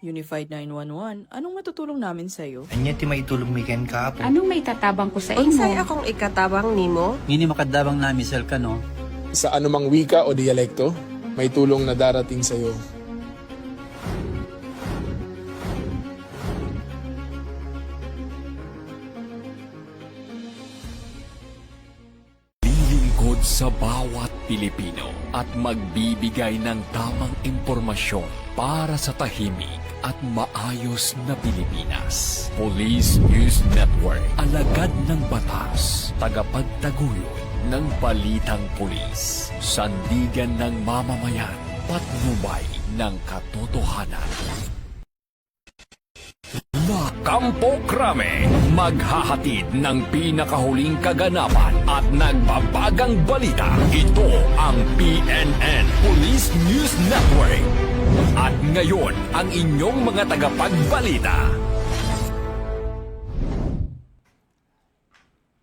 Unified 911, anong matutulong namin sa'yo? Anya ti maitulong mi ken kapo. Anong may tatabang ko sa Unsay imo? akong ikatabang nimo? Ngini makadabang nami sel ka no. Sa anumang wika o dialekto, may tulong na darating sa iyo. Lilingkod sa bawat Pilipino at magbibigay ng tamang impormasyon para sa tahimik at maayos na Pilipinas. Police News Network, alagad ng batas, tagapagtaguyod ng balitang pulis, sandigan ng mamamayan, patnubay ng katotohanan. Kampo Krame, maghahatid ng pinakahuling kaganapan at nagbabagang balita. Ito ang PNN Police News Network. At ngayon, ang inyong mga tagapagbalita.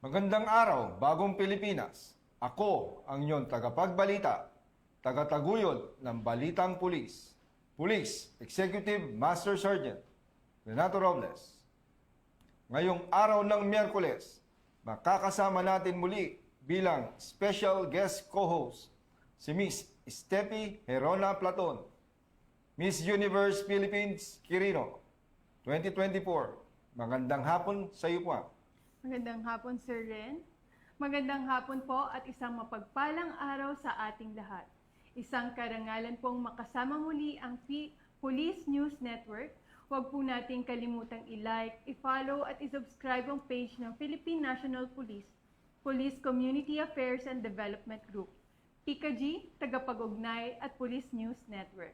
Magandang araw, bagong Pilipinas. Ako ang inyong tagapagbalita, tagataguyod ng Balitang Pulis, Police Executive Master Sergeant Renato Robles. Ngayong araw ng Miyerkules, makakasama natin muli bilang special guest co-host si Miss Steffi Herona Platon, Miss Universe Philippines Quirino 2024. Magandang hapon sa iyo po. Magandang hapon, Sir Ren. Magandang hapon po at isang mapagpalang araw sa ating lahat. Isang karangalan pong makasama muli ang Police News Network. Huwag po nating kalimutang i-like, i-follow at i-subscribe ang page ng Philippine National Police, Police Community Affairs and Development Group, PICAG, Tagapag-ugnay at Police News Network.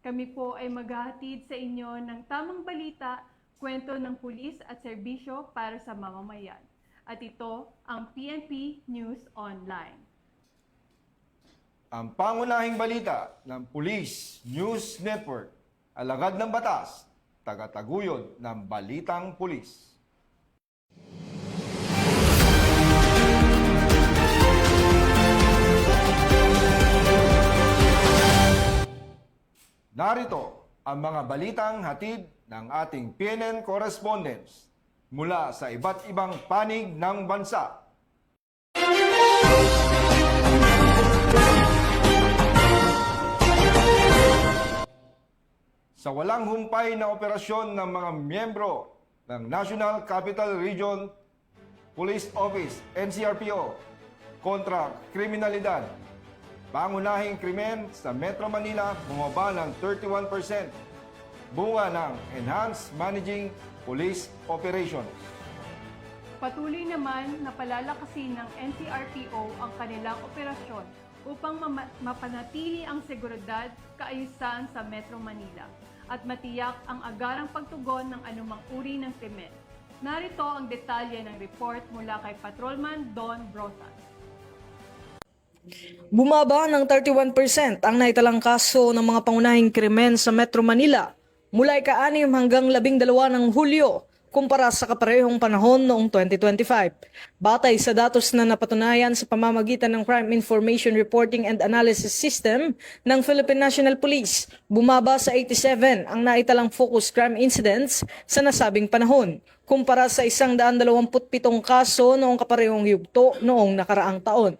Kami po ay maghahatid sa inyo ng tamang balita, kwento ng pulis at serbisyo para sa mamamayan. At ito ang PNP News Online. Ang pangunahing balita ng Police News Network, alagad ng batas, tagataguyod ng Balitang Pulis. Narito ang mga balitang hatid ng ating PNN correspondents mula sa iba't ibang panig ng bansa. Sa walang humpay na operasyon ng mga miyembro ng National Capital Region Police Office, NCRPO, kontra kriminalidad, pangunahing krimen sa Metro Manila bumaba ng 31%, bunga ng Enhanced Managing Police Operations. Patuloy naman na palalakasin ng NCRPO ang kanilang operasyon upang mapanatili ang seguridad, kaayusan sa Metro Manila at matiyak ang agarang pagtugon ng anumang uri ng krimen. Narito ang detalye ng report mula kay Patrolman Don Brosas. Bumaba ng 31% ang naitalang kaso ng mga pangunahing krimen sa Metro Manila mula ika-6 hanggang 12 ng Hulyo kumpara sa kaparehong panahon noong 2025. Batay sa datos na napatunayan sa pamamagitan ng Crime Information Reporting and Analysis System ng Philippine National Police, bumaba sa 87 ang naitalang focus crime incidents sa nasabing panahon, kumpara sa 127 kaso noong kaparehong yugto noong nakaraang taon.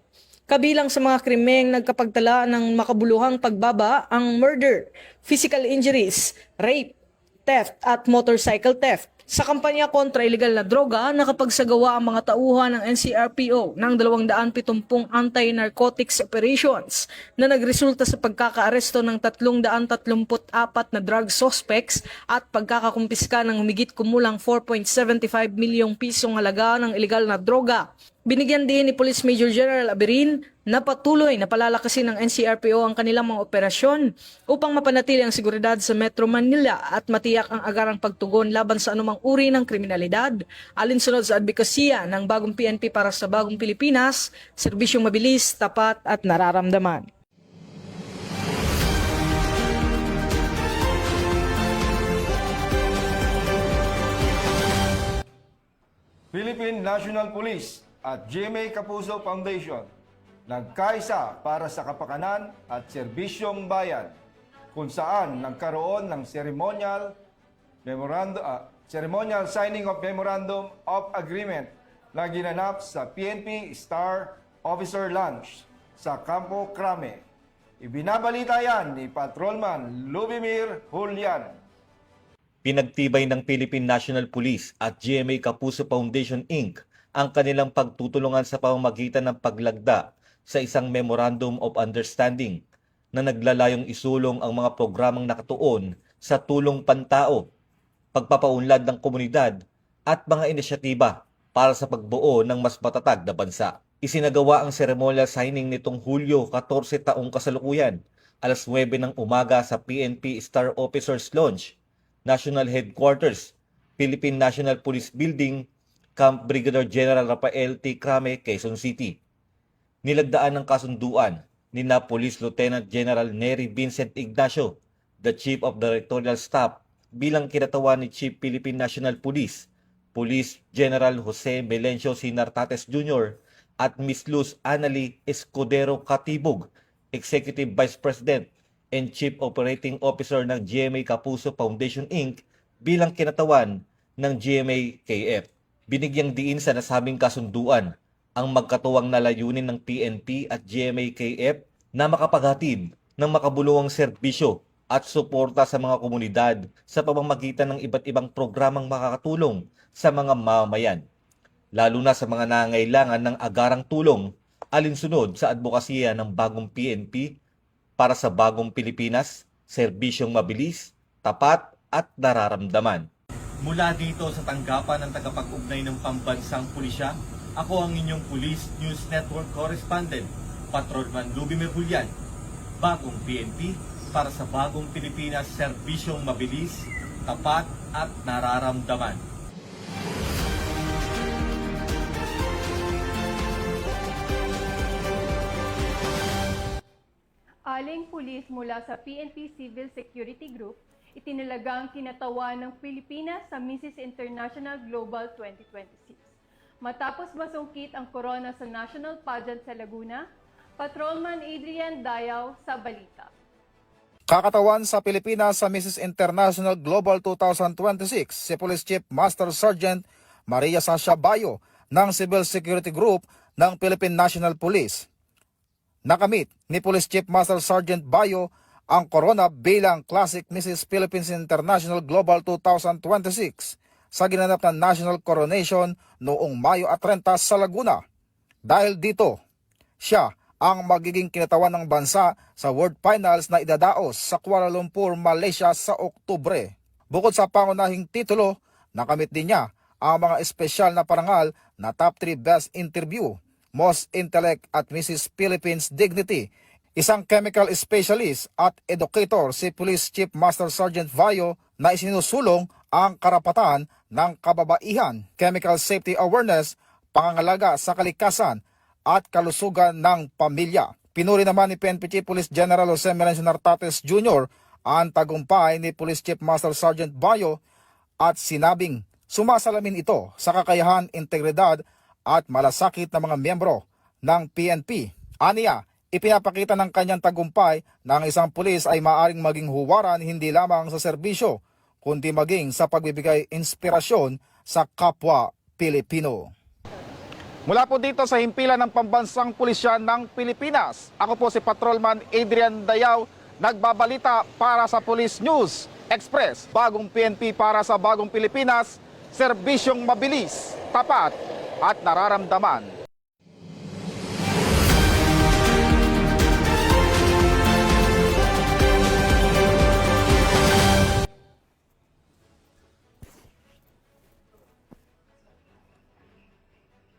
Kabilang sa mga krimeng nagkapagtala ng makabuluhang pagbaba ang murder, physical injuries, rape, theft at motorcycle theft. Sa kampanya kontra ilegal na droga, nakapagsagawa ang mga tauhan ng NCRPO ng 270 anti-narcotics operations na nagresulta sa pagkakaaresto ng 334 na drug suspects at pagkakakumpiska ng humigit kumulang 4.75 milyong pisong halaga ng ilegal na droga. Binigyan din ni Police Major General Aberin na patuloy na palalakasin ng NCRPO ang kanilang mga operasyon upang mapanatili ang seguridad sa Metro Manila at matiyak ang agarang pagtugon laban sa anumang uri ng kriminalidad, alinsunod sa advokasya ng bagong PNP para sa bagong Pilipinas, serbisyong mabilis, tapat at nararamdaman. Philippine National Police at GMA Kapuso Foundation nagkaisa para sa kapakanan at serbisyong bayan. kung saan nagkaroon ng ceremonial signing of Memorandum of Agreement na ginanap sa PNP Star Officer Lounge sa Campo Crame. Ibinabalita yan ni Patrolman Lubimir Julian. Pinagtibay ng Philippine National Police at GMA Kapuso Foundation Inc. ang kanilang pagtutulungan sa pamamagitan ng paglagda sa isang Memorandum of Understanding na naglalayong isulong ang mga programang nakatuon sa tulong pantao, pagpapaunlad ng komunidad at mga inisyatiba para sa pagbuo ng mas matatag na bansa. Isinagawa ang ceremonial signing nitong Hulyo 14 taong kasalukuyan, alas 9 ng umaga sa PNP Star Officers Lounge, National Headquarters, Philippine National Police Building, Camp Brigadier General Rafael T. Crame, Quezon City. Nilagdaan ng kasunduan ni na Police Lieutenant General Nery Vincent Ignacio, the Chief of Directorial Staff, bilang kinatawan ni Chief Philippine National Police, Police General Jose Melencio Sinartates Jr. at Miss Luz Annalie Escudero Katibog, Executive Vice President and Chief Operating Officer ng GMA Kapuso Foundation Inc. bilang kinatawan ng GMA KF. Binigyang diin sa nasabing kasunduan ang magkatuwang na layunin ng PNP at GMA KF na makapaghatid ng makabuluhang serbisyo at suporta sa mga komunidad sa pamamagitan ng iba't ibang programang makakatulong sa mga mamamayan, lalo na sa mga nangangailangan ng agarang tulong alinsunod sa advokasya ng bagong PNP para sa bagong Pilipinas, serbisyong mabilis, tapat at nararamdaman. Mula dito sa tanggapan ng tagapag-ugnay ng pambansang pulisya, ako ang inyong Police News Network Correspondent, Patrolman Lubimir Julian. Bagong PNP para sa bagong Pilipinas, serbisyong mabilis, tapat at nararamdaman. Aling pulis mula sa PNP Civil Security Group, itinalaga ang kinatawan ng Pilipinas sa Mrs. International Global 2026. Matapos masungkit ang corona sa national pageant sa Laguna, Patrolman Adrian Dayaw sa balita. Kakatawan sa Pilipinas sa Mrs. International Global 2026 si Police Chief Master Sergeant Maria Sasha Bayo ng Civil Security Group ng Philippine National Police. Nakamit ni Police Chief Master Sergeant Bayo ang corona bilang Classic Mrs. Philippines International Global 2026 sa ginanap na national coronation noong Mayo 30 sa Laguna. Dahil dito, siya ang magiging kinatawan ng bansa sa World Finals na idadaos sa Kuala Lumpur, Malaysia sa Oktubre. Bukod sa pangunahing titulo, nakamit din niya ang mga espesyal na parangal na Top 3 Best Interview, Most Intellect at Mrs. Philippines Dignity. Isang chemical specialist at educator si Police Chief Master Sergeant Bayo na isinusulong ang karapatan ng kababaihan, chemical safety awareness, pangangalaga sa kalikasan at kalusugan ng pamilya. Pinuri naman ni PNP Chief Police General Jose Melencio Sinartates Jr. ang tagumpay ni Police Chief Master Sergeant Bayo at sinabing sumasalamin ito sa kakayahan, integridad at malasakit ng mga miyembro ng PNP. Aniya, ipinapakita ng kanyang tagumpay na ang isang pulis ay maaring maging huwaran hindi lamang sa serbisyo, kundi maging sa pagbibigay inspirasyon sa kapwa Pilipino. Mula po dito sa himpilan ng pambansang pulisya ng Pilipinas, ako po si Patrolman Adrian Dayaw, nagbabalita para sa Police News Express. Bagong PNP para sa bagong Pilipinas, serbisyong mabilis, tapat at nararamdaman.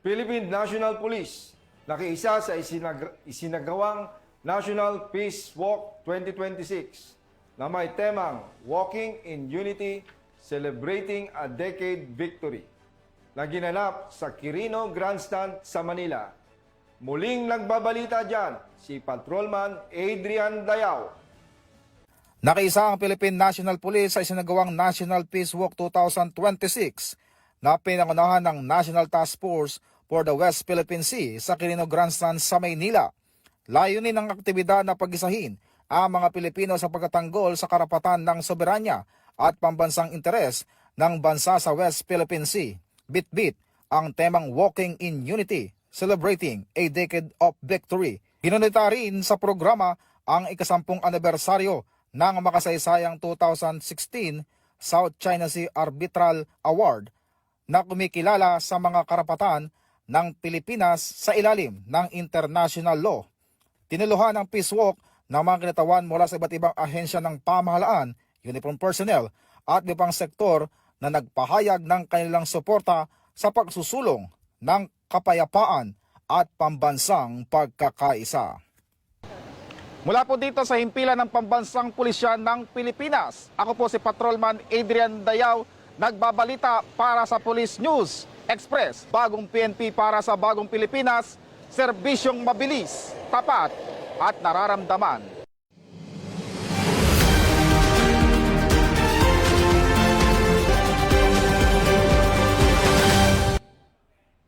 Philippine National Police, nakiisa sa isinagawang National Peace Walk 2026 na may temang Walking in Unity, Celebrating a Decade Victory na ginanap sa Quirino Grandstand sa Manila. Muling nagbabalita dyan si Patrolman Adrian Dayaw. Nakiisa ang Philippine National Police sa isinagawang National Peace Walk 2026 na pinangunahan ng National Task Force for the West Philippine Sea sa Quirino Grandstand sa Maynila. Layunin ng aktibidad na pag-isahin ang mga Pilipino sa pagtatanggol sa karapatan ng soberanya at pambansang interes ng bansa sa West Philippine Sea. Bit-bit ang temang Walking in Unity, Celebrating a Decade of Victory. Ginunita rin sa programa ang ika-10 anibersaryo ng makasaysayang 2016 South China Sea Arbitral Award na kumikilala sa mga karapatan ng Pilipinas sa ilalim ng international law. Tinuluhan ang peace walk ng mga kinatawan mula sa iba't ibang ahensya ng pamahalaan, uniform personnel at iba pang sektor na nagpahayag ng kanilang suporta sa pagsusulong ng kapayapaan at pambansang pagkakaisa. Mula po dito sa himpilan ng Pambansang Pulisya ng Pilipinas, ako po si Patrolman Adrian Dayaw, nagbabalita para sa Police News Express. Bagong PNP para sa bagong Pilipinas, serbisyong mabilis, tapat at nararamdaman.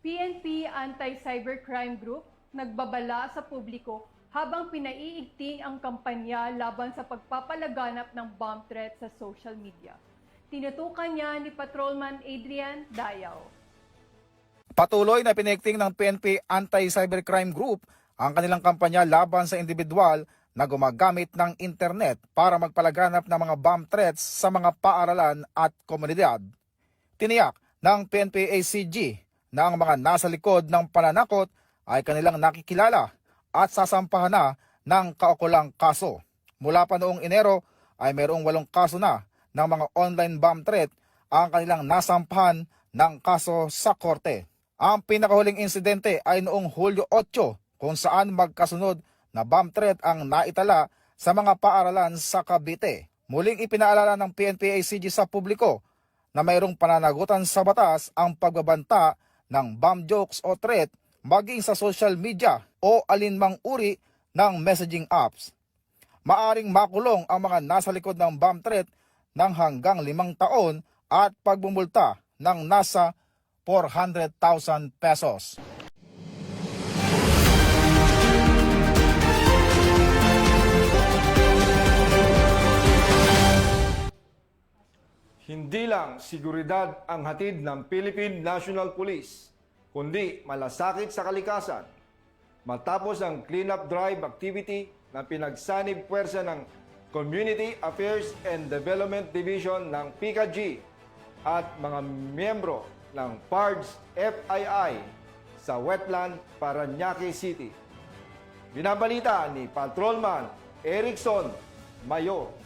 PNP Anti-Cybercrime Group nagbabala sa publiko habang pinaiigting ang kampanya laban sa pagpapalaganap ng bomb threat sa social media. Tinutukan niya ni Patrolman Adrian Dayaw. Patuloy na pinigting ng PNP Anti-Cybercrime Group ang kanilang kampanya laban sa individual na gumagamit ng internet para magpalaganap ng mga bomb threats sa mga paaralan at komunidad. Tiniyak ng PNP-ACG na ang mga nasa likod ng pananakot ay kanilang nakikilala at sasampahan na ng kaukulang kaso. Mula pa noong Enero ay mayroong 8 kaso na ng mga online bomb threat ang kanilang nasampahan ng kaso sa korte. Ang pinakahuling insidente ay noong Hulyo 8 kung saan magkasunod na bomb threat ang naitala sa mga paaralan sa Cavite. Muling ipinaalala ng PNP-ACG sa publiko na mayroong pananagutan sa batas ang pagbabanta ng bomb jokes o threat maging sa social media o alinmang uri ng messaging apps. Maaring makulong ang mga nasa likod ng bomb threat ng hanggang 5 taon at pagbumulta ng nasa 400,000 pesos. Hindi lang seguridad ang hatid ng Philippine National Police, kundi malasakit sa kalikasan. Matapos ang cleanup drive activity na pinagsanib puwersa ng Community Affairs and Development Division ng PICAG at mga miyembro ng PARDS FII sa Wetland, Parañaque City. Binabalita ni Patrolman Erickson Mayo.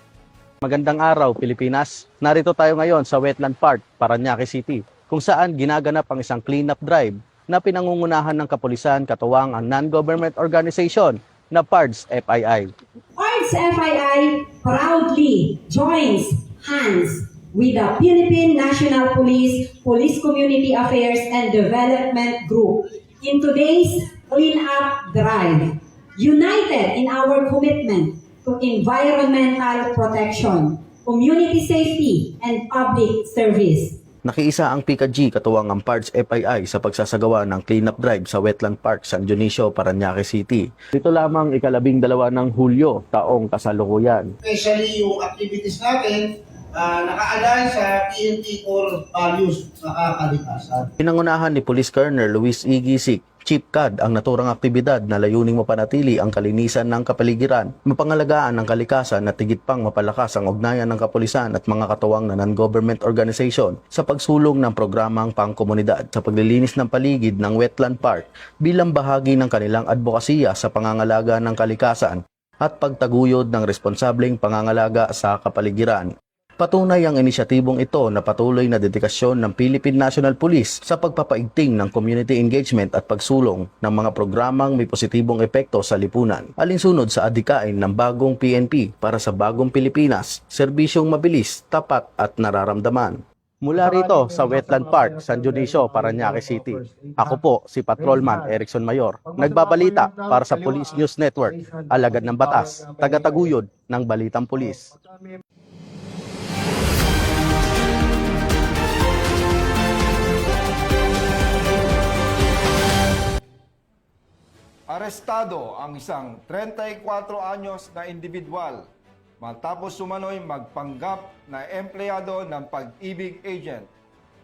Magandang araw, Pilipinas. Narito tayo ngayon sa Wetland Park, Parañaque City, kung saan ginaganap ang isang cleanup drive na pinangungunahan ng kapulisan katuwang ang non-government organization na PARDS FII. PARDS FII proudly joins hands with the Philippine National Police, Police Community Affairs and Development Group in today's cleanup drive, united in our commitment to environmental protection, community safety, and public service. Nakiisa ang PICAG katuwang ang PARDS FII sa pagsasagawa ng cleanup drive sa Wetland Park, San Dionisio, Parañaque City. Dito lamang 12 ng Hulyo, taong kasalukuyan. Especially yung activities natin naka-align sa PNP core values sa kalikasan. Pinangunahan ni Police Colonel Luis E. Gisik, Chief CAD ang naturang aktibidad na layuning mapanatili ang kalinisan ng kapaligiran, mapangalagaan ng kalikasan at higit pang mapalakas ang ugnayan ng kapulisan at mga katuwang na non-government organization sa pagsulong ng programang pangkomunidad sa paglilinis ng paligid ng Wetland Park bilang bahagi ng kanilang advokasya sa pangangalaga ng kalikasan at pagtaguyod ng responsableng pangangalaga sa kapaligiran. Patunay ang inisyatibong ito na patuloy na dedikasyon ng Philippine National Police sa pagpapaigting ng community engagement at pagsulong ng mga programang may positibong epekto sa lipunan. Alinsunod sa adhikain ng bagong PNP para sa bagong Pilipinas, serbisyong mabilis, tapat at nararamdaman. Mula rito sa Wetland Park, San Dionisio, Parañaque City, ako po si Patrolman Erickson Mayor, nagbabalita para sa Police News Network, alagad ng batas, tagataguyod ng Balitang Pulis. Arestado ang isang 34 anyos na individual matapos sumanoy magpanggap na empleyado ng pag-ibig agent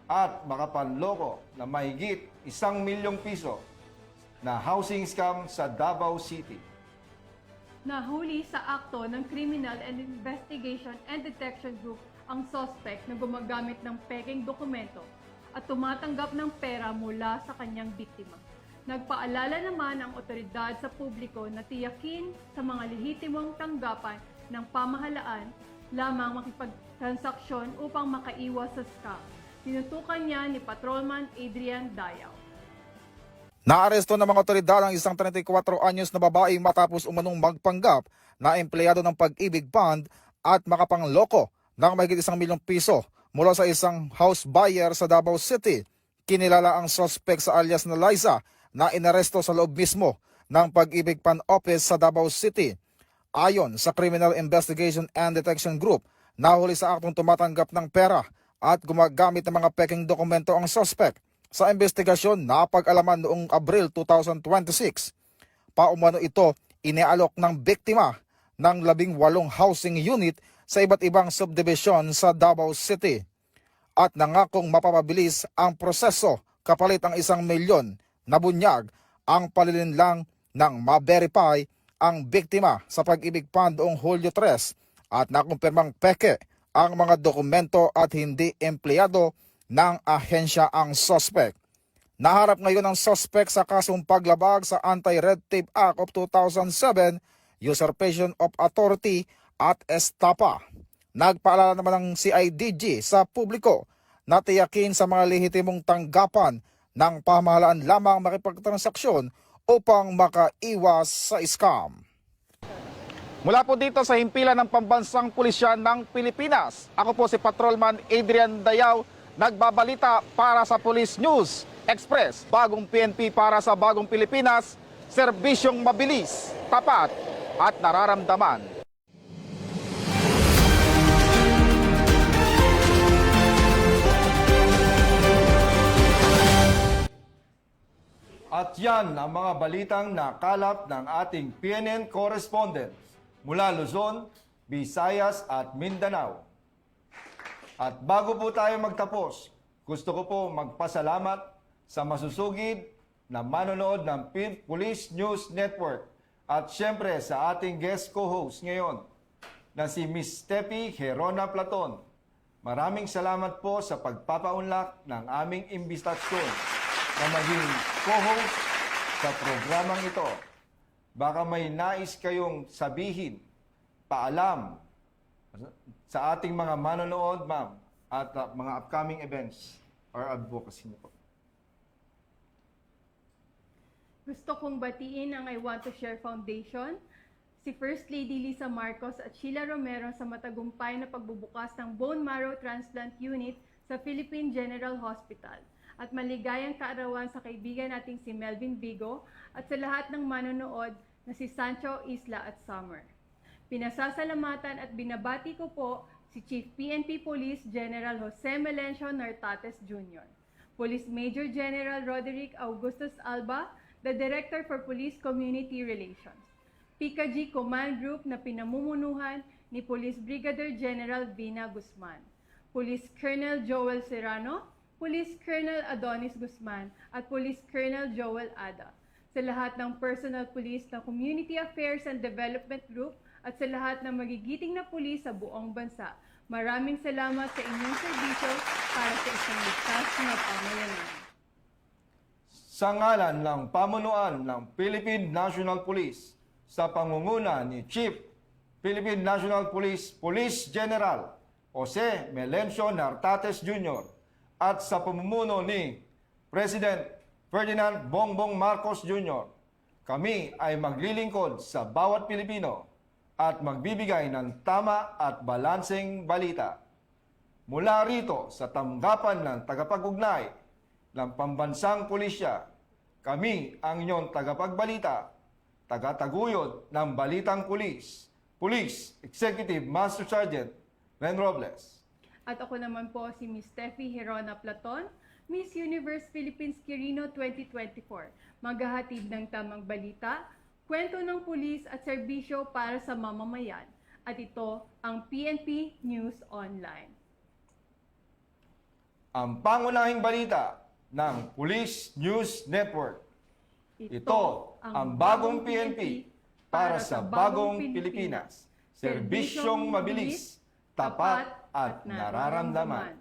at makapanloko na mahigit 1 milyong piso na housing scam sa Davao City. Nahuli sa akto ng Criminal and Investigation and Detection Group ang suspect na gumagamit ng peking dokumento at tumatanggap ng pera mula sa kanyang biktima. Nagpaalala naman ang otoridad sa publiko na tiyakin sa mga lehitimong tanggapan ng pamahalaan lamang makipagtransaksyon upang makaiwas sa scam. Tinutukan niya ni Patrolman Adrian Dayaw. Naaresto ng mga otoridad ang isang 34 anyos na babae matapos umanong magpanggap na empleyado ng Pag-ibig Fund at makapangloko ng mahigit 1 milyong piso mula sa isang house buyer sa Davao City. Kinilala ang suspect sa alias na Liza na inaresto sa loob mismo ng Pag-ibig Fund Office sa Davao City. Ayon sa Criminal Investigation and Detection Group, nahuli sa aktong tumatanggap ng pera at gumagamit ng mga peking dokumento ang suspect. Sa investigasyon, napag-alaman noong Abril 2026. Paumano ito inialok ng biktima ng 18 housing unit sa iba't ibang subdivision sa Davao City at nangakong mapapabilis ang proseso kapalit ang 1 milyon na bunyag ang palilinlang ng ma-verify ang biktima sa Pag-ibig Fund noong Hulyo 3 at nakumpirmang peke ang mga dokumento at hindi empleyado ng ahensya ang suspect. Naharap ngayon ang suspect sa kasong paglabag sa Anti-Red Tape Act of 2007, Usurpation of Authority at Estafa. Nagpaalala naman ng CIDG sa publiko na tiyakin sa mga lehitimong tanggapan ng pamahalaan lamang makipagtransaksyon upang makaiwas sa scam. Mula po dito sa himpilan ng Pambansang Pulisya ng Pilipinas, ako po si Patrolman Adrian Dayaw, nagbabalita para sa Police News Express. Bagong PNP para sa bagong Pilipinas, serbisyong mabilis, tapat at nararamdaman. At yan ang mga balitang nakalap ng ating PNN correspondents mula Luzon, Visayas at Mindanao. At bago po tayo magtapos, gusto ko po magpasalamat sa masusugid na manonood ng Police News Network at syempre sa ating guest co-host ngayon na si Miss Steffi Herona Platon. Maraming salamat po sa pagpapaunlak ng aming imbistasyon na maging co-host sa programang ito. Baka may nais kayong sabihin, paalam sa ating mga manonood, ma'am, at mga upcoming events or advocacy niyo po. Gusto kong batiin ang I Want to Share Foundation, si First Lady Lisa Marcos at Sheila Romero sa matagumpay na pagbubukas ng bone marrow transplant unit sa Philippine General Hospital. At maligayang kaarawan sa kaibigan nating si Melvin Vigo at sa lahat ng manonood na si Sancho Isla at Summer. Pinasasalamatan at binabati ko po si Chief PNP Police General Jose Melencio Nartates Jr., Police Major General Roderick Augustus Alba, the Director for Police Community Relations, PKG Command Group na pinamumunuhan ni Police Brigadier General Vina Guzman, Police Colonel Joel Serrano, Police Colonel Adonis Guzman at Police Colonel Joel Ada, sa lahat ng personal police ng Community Affairs and Development Group at sa lahat ng magigiting na pulis sa buong bansa. Maraming salamat sa inyong serbisyo para sa isang ligtas na pamayanan. Sa ngalan ng pamunuan ng Philippine National Police sa pangunguna ni Chief Philippine National Police Police General Jose Melencio Nartates Jr. at sa pamumuno ni President Ferdinand Bongbong Marcos Jr., kami ay maglilingkod sa bawat Pilipino at magbibigay ng tama at balanseng balita. Mula rito sa tanggapan ng tagapag-ugnay ng Pambansang Pulisya, kami ang inyong tagapagbalita, tagataguyod ng Balitang Pulis, Police Executive Master Sergeant Ren Robles. At ako naman po si Miss Steffi Herona Platon, Miss Universe Philippines Quirino 2024. Maghahatid ng tamang balita, kwento ng pulis at serbisyo para sa mamamayan. At ito ang PNP News Online. Ang pangunahing balita ng Police News Network. Ito ang bagong PNP para sa bagong Pilipinas. Serbisyong mabilis, tapat at nararamdaman.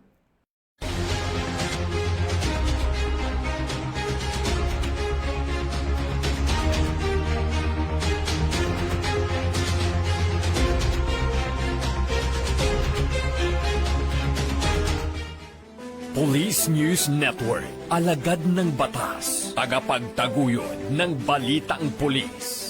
Police News Network, alagad ng batas, tagapagtaguyod ng balitang pulis.